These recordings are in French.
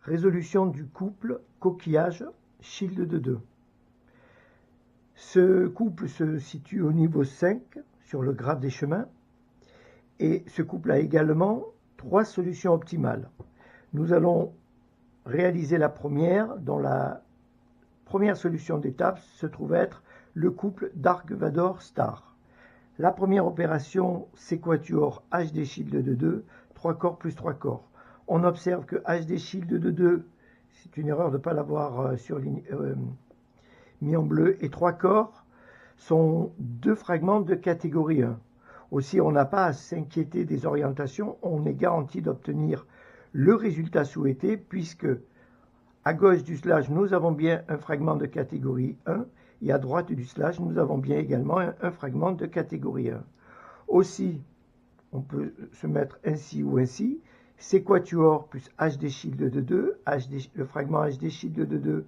Résolution du couple coquillage Shield de 2. Ce couple se situe au niveau 5 sur le graphe des chemins et ce couple a également 3 solutions optimales. Nous allons réaliser la première, dont la première solution d'étape se trouve être le couple Dark-Vador Star. La première opération, c'est quatuor HD Shield de 2, 3 corps plus 3 corps. On observe que HD Shield de 2, c'est une erreur de ne pas l'avoir mis en bleu, et 3 corps sont 2 fragments de catégorie 1. Aussi, on n'a pas à s'inquiéter des orientations, on est garanti d'obtenir le résultat souhaité, puisque à gauche du slash, nous avons bien un fragment de catégorie 1, et à droite du slash, nous avons bien également un fragment de catégorie 1. Aussi, on peut se mettre ainsi ou ainsi, c'est quatuor plus HD Shield de 2, le fragment HD Shield de 2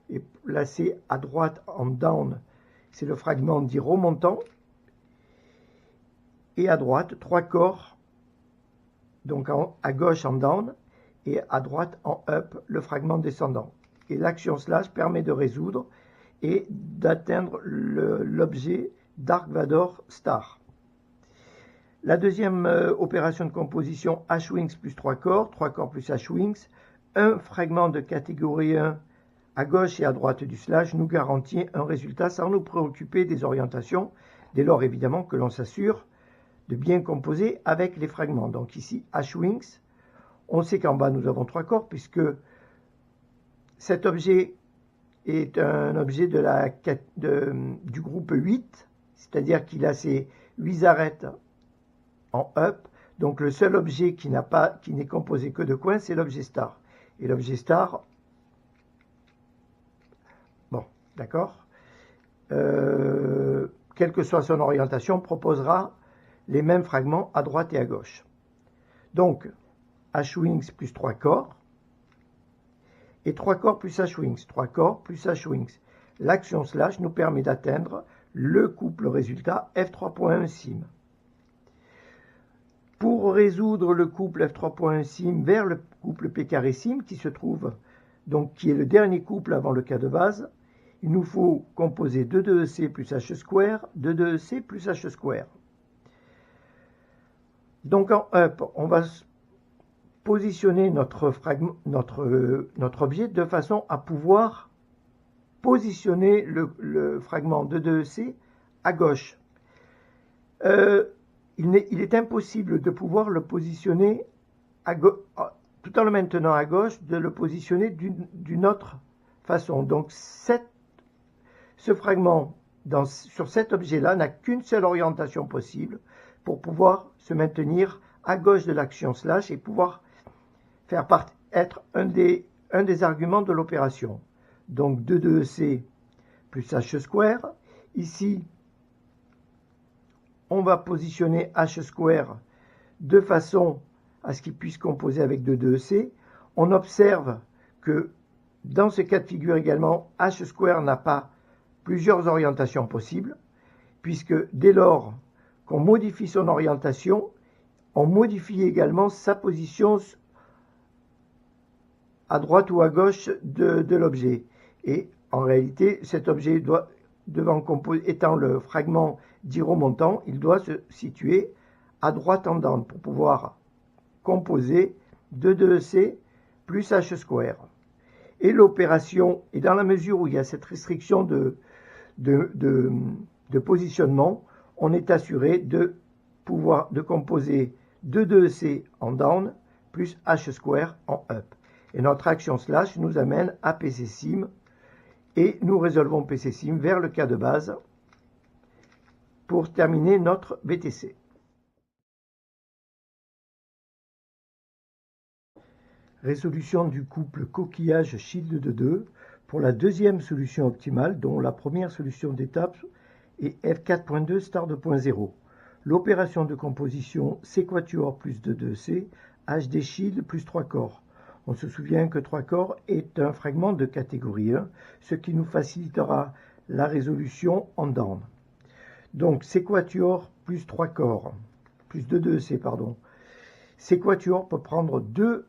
est placé à droite en down, c'est le fragment dit remontant, et à droite, 3 corps, donc à gauche en down, et à droite en up, le fragment descendant. Et l'action slash permet de résoudre et d'atteindre l'objet Dark-Vador Star. La deuxième opération de composition H-Wings plus 3 corps plus H-Wings, un fragment de catégorie 1 à gauche et à droite du slash nous garantit un résultat sans nous préoccuper des orientations, dès lors évidemment que l'on s'assure de bien composer avec les fragments. Donc ici H-Wings, on sait qu'en bas nous avons 3 corps puisque cet objet est un objet du groupe 8, c'est-à-dire qu'il a ses 8 arêtes en up, donc le seul objet qui n'est composé que de coins, c'est l'objet star. Et l'objet star, bon, d'accord, quelle que soit son orientation, proposera les mêmes fragments à droite et à gauche. Donc, H-Wings plus 3 corps, et 3 corps plus H-Wings, 3 corps plus H-Wings. L'action slash nous permet d'atteindre le couple résultat F3.1 sim. Pour résoudre le couple F3.1 sim vers le couple P carré sim qui se trouve, donc qui est le dernier couple avant le cas de base, il nous faut composer 2,2EC plus H square, 2,2EC plus H square. Donc en up, on va positionner notre objet de façon à pouvoir positionner le fragment 2,2EC à gauche. Il est impossible de pouvoir le positionner tout en le maintenant à gauche, de le positionner d'une autre façon. Donc ce fragment sur cet objet-là n'a qu'une seule orientation possible pour pouvoir se maintenir à gauche de l'action slash et pouvoir être un des arguments de l'opération. Donc 2,2EC plus H square. Ici, on va positionner H square de façon à ce qu'il puisse composer avec 2,2EC. On observe que dans ce cas de figure également, H square n'a pas plusieurs orientations possibles, puisque dès lors qu'on modifie son orientation, on modifie également sa position à droite ou à gauche de l'objet. Et en réalité, cet objet étant le fragment dit remontant, il doit se situer à droite en down pour pouvoir composer 2,2EC plus H square. Et l'opération, et dans la mesure où il y a cette restriction de positionnement, on est assuré de composer 2,2EC en down plus H square en up. Et notre action slash nous amène à PC sim et nous résolvons PC sim vers le cas de base pour terminer notre BTC. Résolution du couple coquillage Shield de 2 pour la deuxième solution optimale, dont la première solution d'étape est F4.2 star 2.0. L'opération de composition C quatuor plus 2,2EC, HD Shield plus 3 corps. On se souvient que 3 corps est un fragment de catégorie 1, ce qui nous facilitera la résolution en down. Donc C quatuor plus 3 corps, plus 2,2EC, pardon. C quatuor peut prendre deux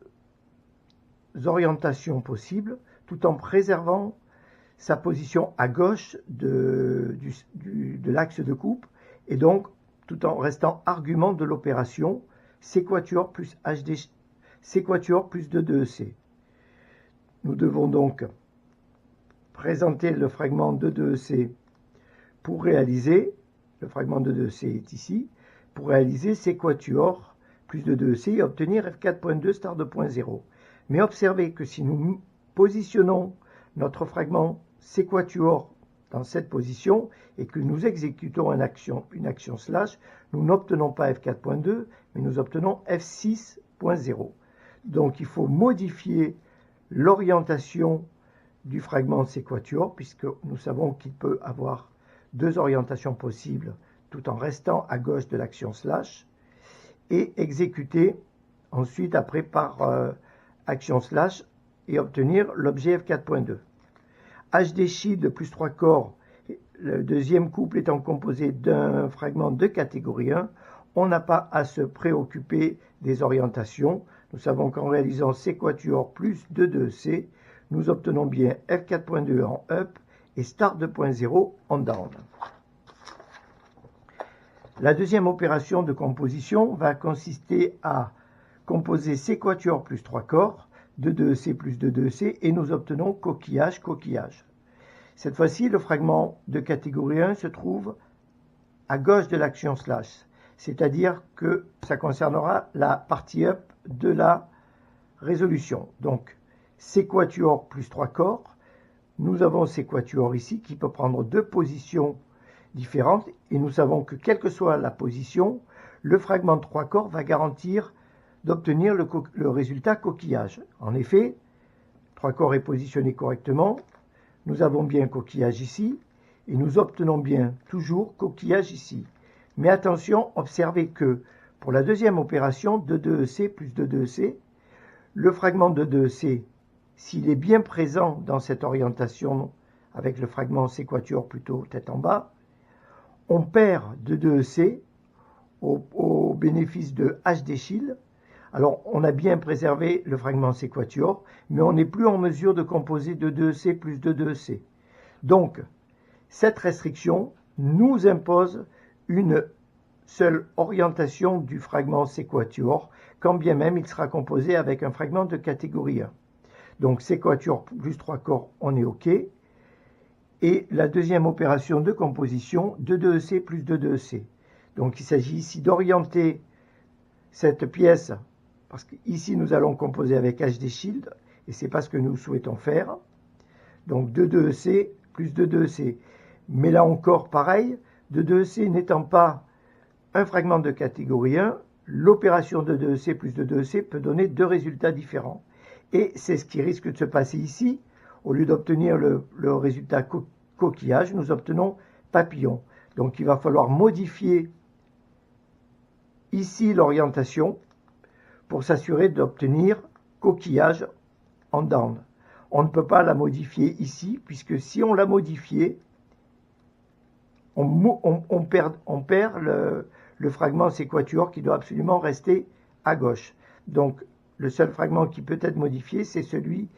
orientations possibles tout en préservant sa position à gauche de l'axe de coupe et donc tout en restant argument de l'opération C quatuor plus HD C quatuor plus 2/2C. Nous devons donc présenter le fragment 2/2C pour réaliser, le fragment 2/2C est ici, pour réaliser C quatuor plus 2/2C et obtenir F4.2 star de point 0. Mais observez que si nous positionnons notre fragment C quatuor dans cette position et que nous exécutons une action slash, nous n'obtenons pas F4.2, mais nous obtenons F6.0. Donc il faut modifier l'orientation du fragment C quatuor, puisque nous savons qu'il peut avoir deux orientations possibles tout en restant à gauche de l'action slash, et exécuter ensuite après par action slash et obtenir l'objet F4.2. HD shield plus 3 corps, le deuxième couple étant composé d'un fragment de catégorie 1, on n'a pas à se préoccuper des orientations. Nous savons qu'en réalisant C quatuor plus 2/2C, nous obtenons bien F4.2 en up et start 2.0 en down. La deuxième opération de composition va consister à composer C quatuor plus 3 corps, 2/2C plus 2/2C, et nous obtenons coquillage, coquillage. Cette fois-ci, le fragment de catégorie 1 se trouve à gauche de l'action slash, c'est-à-dire que ça concernera la partie up de la résolution. Donc, C quatuor plus 3 corps, nous avons C quatuor ici qui peut prendre deux positions différentes, et nous savons que quelle que soit la position, le fragment de 3 corps va garantir d'obtenir le résultat coquillage. En effet, 3 corps est positionné correctement, nous avons bien coquillage ici, et nous obtenons bien toujours coquillage ici. Mais attention, observez que pour la deuxième opération, 2/2C plus 2/2C, le fragment de 2C, s'il est bien présent dans cette orientation avec le fragment C quatuor plutôt tête en bas, on perd 2/2C au bénéfice de HD shield. Alors, on a bien préservé le fragment C quatuor, mais on n'est plus en mesure de composer 2/2C plus 2/2C. Donc, cette restriction nous impose une seule orientation du fragment C quatuor, quand bien même il sera composé avec un fragment de catégorie 1. Donc, C quatuor plus 3 corps, on est OK. Et la deuxième opération de composition, 2/2C plus 2/2C. Donc, il s'agit ici d'orienter cette pièce, parce qu'ici, nous allons composer avec HD shield, et c'est pas ce que nous souhaitons faire. Donc, 2/2C plus 2/2C. Mais là encore, pareil, 2/2C n'étant pas un fragment de catégorie 1, l'opération 2/2C plus 2/2C peut donner deux résultats différents. Et c'est ce qui risque de se passer ici. Au lieu d'obtenir le résultat coquillage, nous obtenons papillon. Donc, il va falloir modifier ici l'orientation pour s'assurer d'obtenir coquillage en down. On ne peut pas la modifier ici, puisque si on l'a modifiée, on perd le fragment C quatuor qui doit absolument rester à gauche. Donc, le seul fragment qui peut être modifié, c'est celui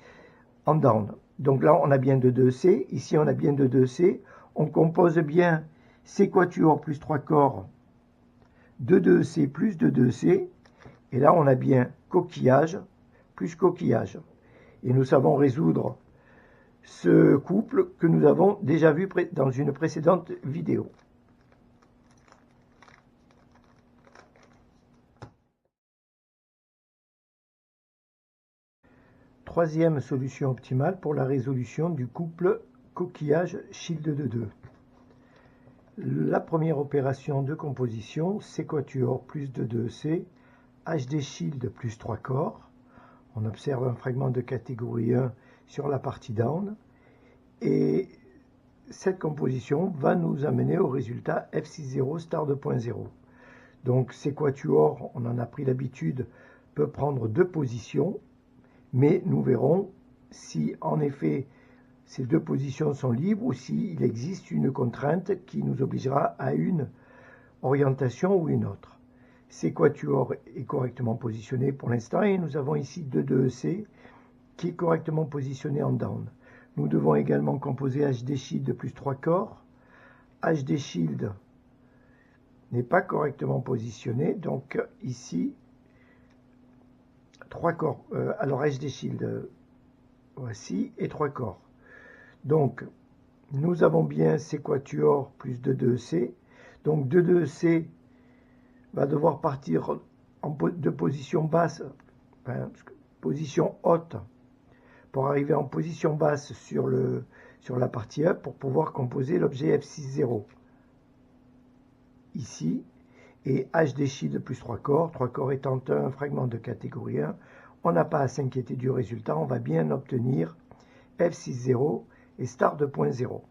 en down. Donc là, on a bien 2/2C. Ici, on a bien 2/2C. On compose bien C quatuor plus 3 corps, 2/2C plus 2/2C. Et là, on a bien coquillage plus coquillage. Et nous savons résoudre ce couple que nous avons déjà vu dans une précédente vidéo. Troisième solution optimale pour la résolution du couple coquillage shield de 2. La première opération de composition, C quatuor plus 2/2C, HD shield plus 3 corps. On observe un fragment de catégorie 1 sur la partie down. Et cette composition va nous amener au résultat F60 star 2.0. Donc C quatuor, on en a pris l'habitude, peut prendre deux positions. Mais nous verrons si en effet ces deux positions sont libres ou s'il existe une contrainte qui nous obligera à une orientation ou une autre. C quatuor est correctement positionné pour l'instant et nous avons ici 2/2C qui est correctement positionné en down. Nous devons également composer HD Shield plus 3 corps. HD Shield n'est pas correctement positionné, donc ici 3 corps. Alors HD Shield, voici, et 3 corps. Donc nous avons bien C quatuor plus 2-2-C. Donc 2-2-C va devoir partir de position basse, enfin, position haute, pour arriver en position basse sur la partie up pour pouvoir composer l'objet F6-0. Ici, et HD Shield plus 3 corps étant un fragment de catégorie 1, on n'a pas à s'inquiéter du résultat, on va bien obtenir F6-0 et star 2.0.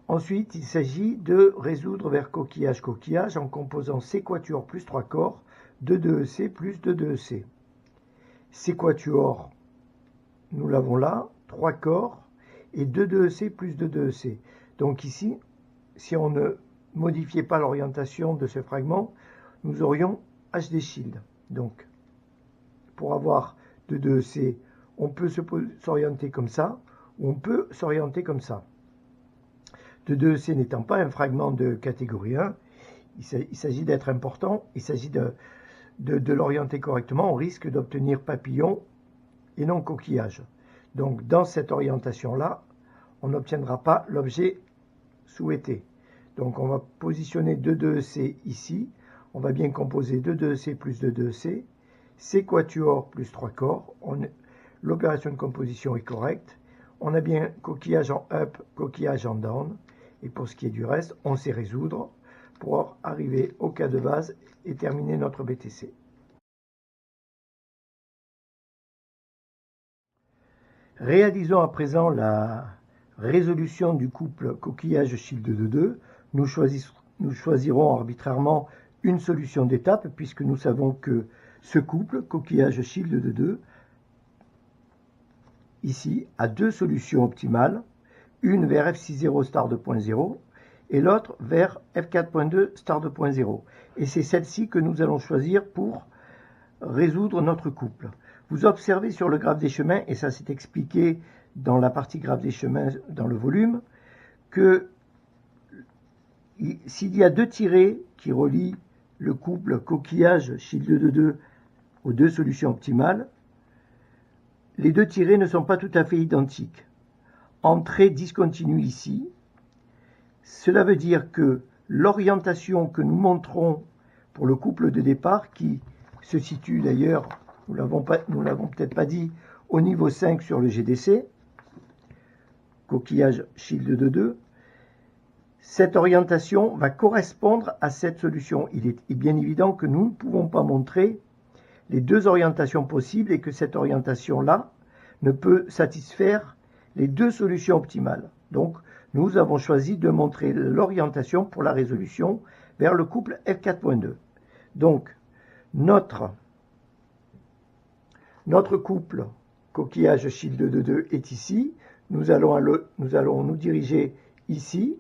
Ensuite, il s'agit de résoudre vers coquillage en composant C quatuor plus 3 corps, 2-2-C plus 2-2-C. C quatuor, nous l'avons là, 3 corps, et 2-2-C plus 2-2-C. Donc ici, si on ne modifiait pas l'orientation de ce fragment, nous aurions HD Shield. Donc, pour avoir 2-2-C, on peut s'orienter comme ça, ou on peut s'orienter comme ça. 2-2-C n'étant pas un fragment de catégorie 1, il s'agit d'être important, il s'agit de l'orienter correctement, on risque d'obtenir papillon et non coquillage. Donc dans cette orientation-là, on n'obtiendra pas l'objet souhaité. Donc on va positionner 2-2-C ici, on va bien composer 2-2-C plus 2-2-C, C quatuor plus 3 corps, l'opération de composition est correcte, on a bien coquillage en up, coquillage en down, et pour ce qui est du reste, on sait résoudre pour arriver au cas de base et terminer notre BTC. Réalisons à présent la résolution du couple coquillage Shield de 2. Nous choisirons arbitrairement une solution d'étape puisque nous savons que ce couple coquillage Shield de 2 ici a deux solutions optimales, une vers F6-0 star 2.0 et l'autre vers F4.2 star 2.0. Et c'est celle-ci que nous allons choisir pour résoudre notre couple. Vous observez sur le graphe des chemins, et ça s'est expliqué dans la partie graphe des chemins dans le volume, que s'il y a deux tirés qui relient le couple coquillage Shield de 2 aux deux solutions optimales, les deux tirés ne sont pas tout à fait identiques. Entrée discontinue ici, cela veut dire que l'orientation que nous montrons pour le couple de départ, qui se situe d'ailleurs, nous l'avons peut-être pas dit, au niveau 5 sur le GDC, coquillage Shield de 2, cette orientation va correspondre à cette solution. Il est bien évident que nous ne pouvons pas montrer les deux orientations possibles et que cette orientation-là ne peut satisfaire les deux solutions optimales. Donc, nous avons choisi de montrer l'orientation pour la résolution vers le couple F4.2. Donc, notre couple coquillage Shield de 2 est ici. Nous allons nous diriger ici.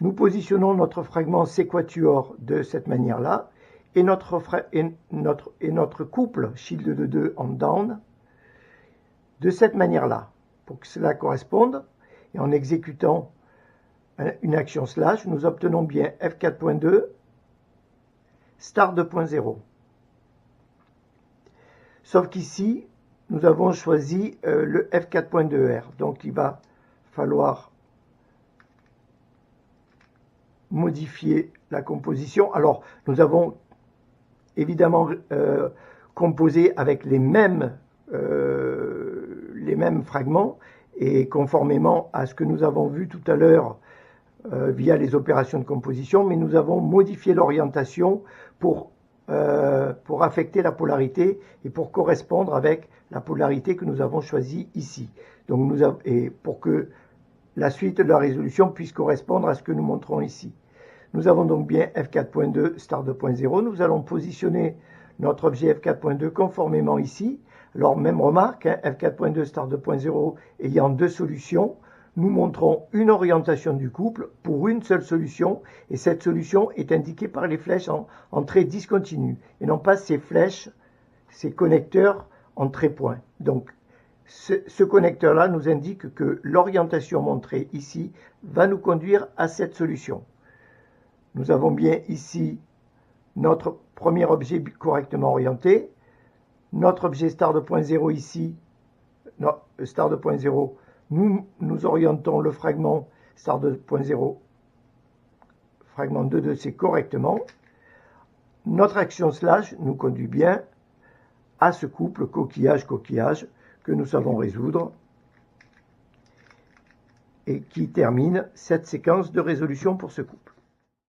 Nous positionnons notre fragment C quatuor de cette manière-là et notre couple Shield de 2 en down de cette manière-là. Pour que cela corresponde, et en exécutant une action slash, nous obtenons bien F4.2 star 2.0. Sauf qu'ici, nous avons choisi le F4.2R. Donc il va falloir modifier la composition. Alors, nous avons évidemment composé avec les mêmes fragments et conformément à ce que nous avons vu tout à l'heure via les opérations de composition, mais nous avons modifié l'orientation pour affecter la polarité et pour correspondre avec la polarité que nous avons choisie ici. Donc et pour que la suite de la résolution puisse correspondre à ce que nous montrons ici. Nous avons donc bien F4.2 star 2.0. Nous allons positionner notre objet F4.2 conformément ici. Alors, même remarque, hein, F4.2 star 2.0 ayant deux solutions, nous montrons une orientation du couple pour une seule solution, et cette solution est indiquée par les flèches en trait discontinu, et non pas ces flèches ces connecteurs en trépoint. Donc, ce connecteur-là nous indique que l'orientation montrée ici va nous conduire à cette solution. Nous avons bien ici notre premier objet correctement orienté, notre objet star de point 0 ici, star de point 0, nous orientons le fragment star de point 0, fragment 2 de C correctement. Notre action slash nous conduit bien à ce couple coquillage-coquillage que nous savons résoudre et qui termine cette séquence de résolution pour ce couple.